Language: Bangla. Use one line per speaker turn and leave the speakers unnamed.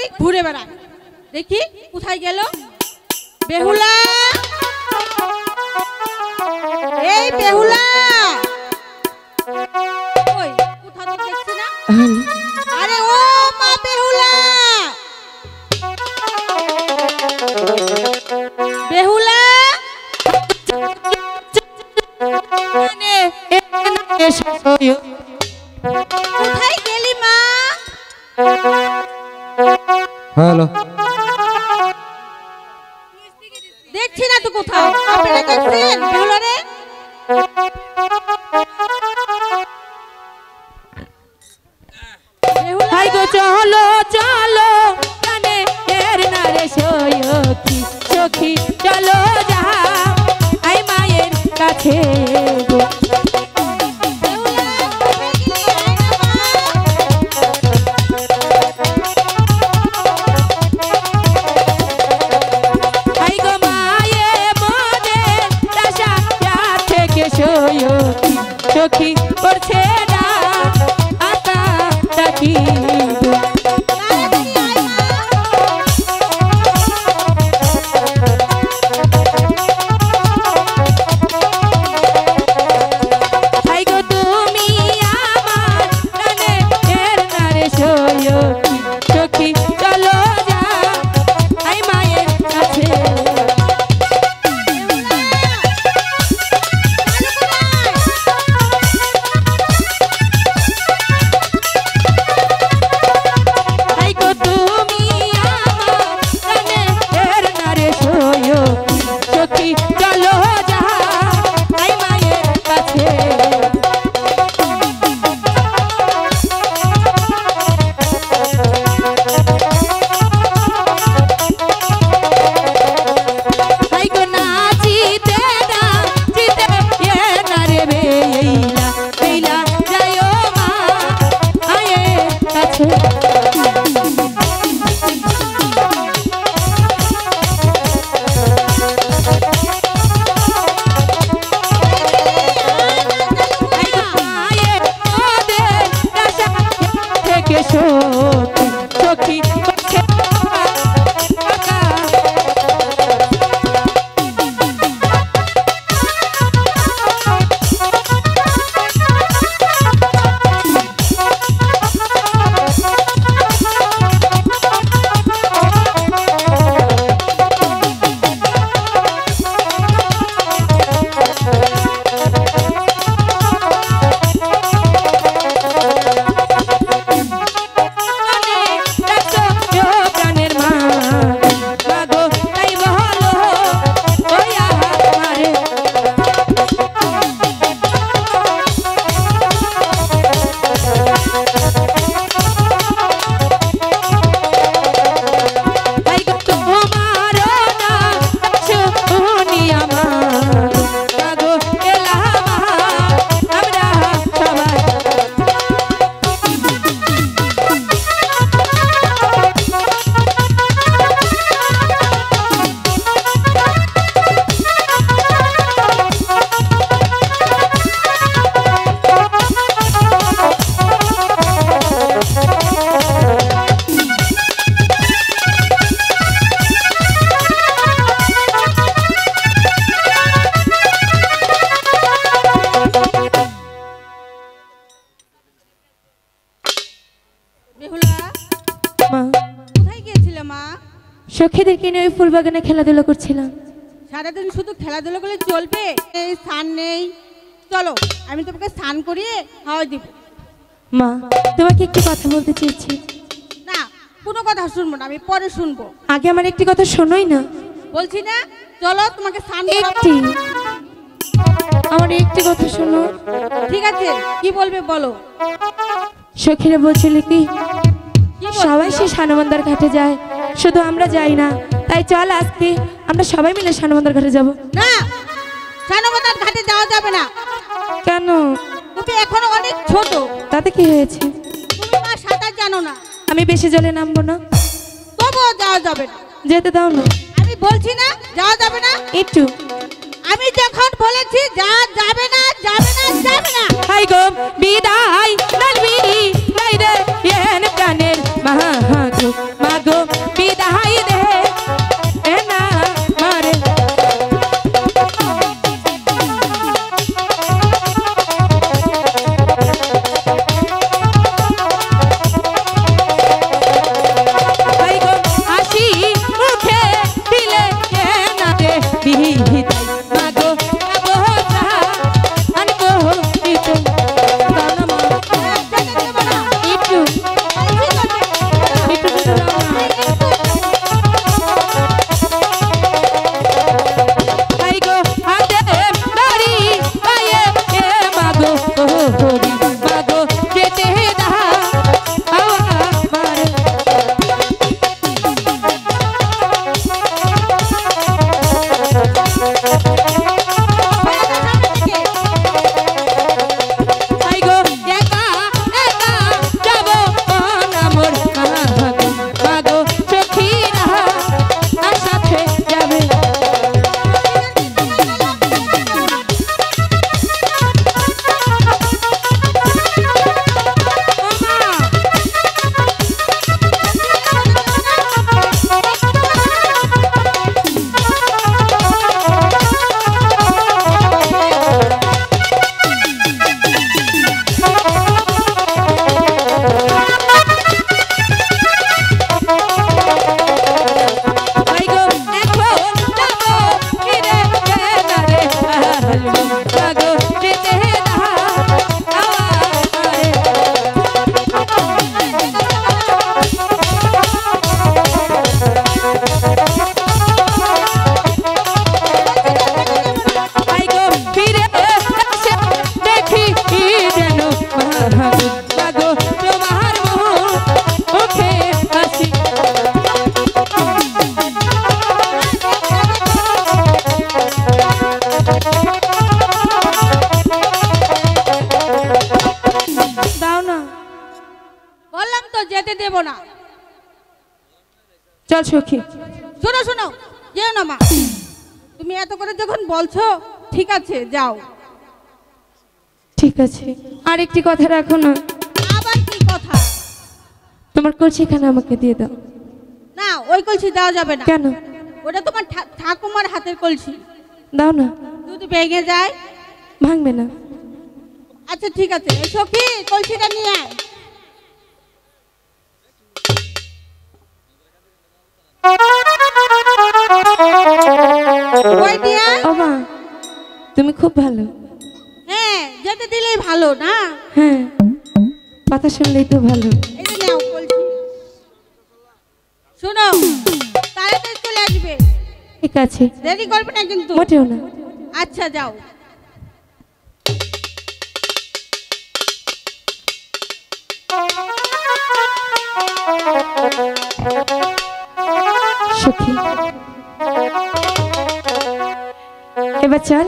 ওদিক ঘুরে বেড়ায়। দেখি কোথায় গেল বেহুলা, এই বেহুলা, ওই কোথাও তো দেখছি না। আরে ও মা বেহুলা, বেহুলা, কোথায় গেলি মা?
হ্যালো,
দেখছি না তো কোথাও। আপনারা দেখছেন বেহুলা রে?
হাই গো চলো চলো কানে এর নারে সখী সখী চলো যা আই মায়ের কাছে গো। হাই গো মায়ে মোদে দশা থেকে সখী করছে না আকা ডাকি হাই গো তুমি আমার কানে এর নারে সখী চলো যা আই মায়ের কাছে। হাই গো তুমি আমার কানে এর নারে সখী চলো যা আই মায়ের কাছে। হাই গো নাচিতে নাচিতে এ নারে বেইলা বেইলা যায়ো মা আয়ের কাছে। হাই গো মায়ের মোদের দশা থেকে সখী করছে কাকা। প্রাণের মা গো তাই বলো ওই আমারে। হাই গো তোমার না শুনি আমার গো এলাম আমরা সবাই।
বেহুলা
মা
কোথায় গিয়েছিলে মা?
সখীদেরকে নিয়ে ওই ফুল বাগানে খেলাধুলা করছিলাম।
সারাদিন শুধু খেলাধুলা করলে চলবে? এই স্নান নেই, চলো আমি তোমাকে স্নান করিয়ে খাওয়া দিব।
মা তোমাকে একটি কথা বলতে চেয়েছি।
না, কোনো কথা শুনবো না, আমি পরে শুনবো।
আগে আমার একটি কথা শোনোই না।
বলছি না, চলো তোমাকে স্নান করাবো।
একটি আমার একটি কথা শোনো।
ঠিক আছে, কি বলবে বলো।
সখীরা বলছিল কি
কি বলছিল?
সবাই সে সানমন্দার ঘাটে যায়, শুধু আমরা যাই না। তাই চল আজকে আমরা সবাই মিলে সানমন্দার ঘাটে যাব।
না, সানমন্দার ঘাটে যাওয়া যাবে না।
কেন?
তুমি এখনো অনেক ছোট।
তাতে কি হয়েছে?
তুমি মা সাঁতার জানো না।
আমি বেশি জলে নামবো না।
তবুও যাওয়া যাবে না।
যেতে দাও না।
আমি বলছি না যাওয়া যাবে না।
একটু
আমি যখন বলেছি যাওয়া যাবে না, যাবে না, যাবে না।
হাই গো বিদায় লালবি লাইরে এন প্রাণের মাগো মাগো চল সখী।
শোনো শোনো, যেও না মা, তুমি এত করে যখন বলছো ঠিক আছে যাও।
ঠিক আছে, আর একটি কথা রাখো না।
আবার কি কথা?
তোমার কলসিখানা আমাকে দিয়ে দাও।
না, ওই কলসি দেওয়া যাবে না।
কেন?
ওটা তোমার ঠাকুমার হাতের কলসি।
দাও না।
যদি ভেঙে যায়?
ভাঙবে না।
আচ্ছা ঠিক আছে, এই সখী কলসিটা নিয়ে আয়। ওই নিয়ে আয়।
ও মা, তুমি খুব ভালো।
হ্যাঁ, যেতে দিলেই ভালো না?
হ্যাঁ, কথা শুনলেই তো ভালো।
এই যে নাও কলসি। শোনো, তাড়াতাড়ি চলে আসবে।
ঠিক আছে,
দেরি করবে না কিন্তু।
মোটেও না।
আচ্ছা যাও।
সখী, এবার চল।